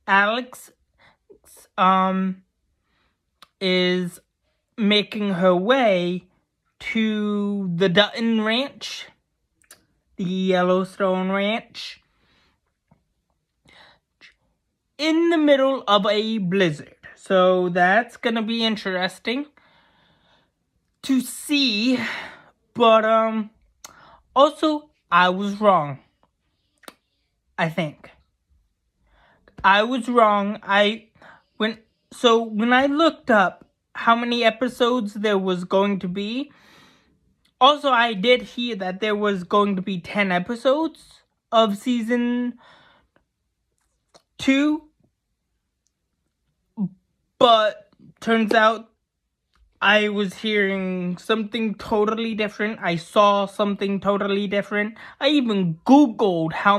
Alex is making her way to the Dutton Ranch, the Yellowstone Ranch, in the middle of a blizzard. So that's gonna be interesting to see. But also I was wrong. I think I was wrong. When I looked up how many episodes there was going to be, also I did hear that there was going to be 10 episodes of season 2, but turns out I was hearing something totally different. I saw something totally different. I even Googled how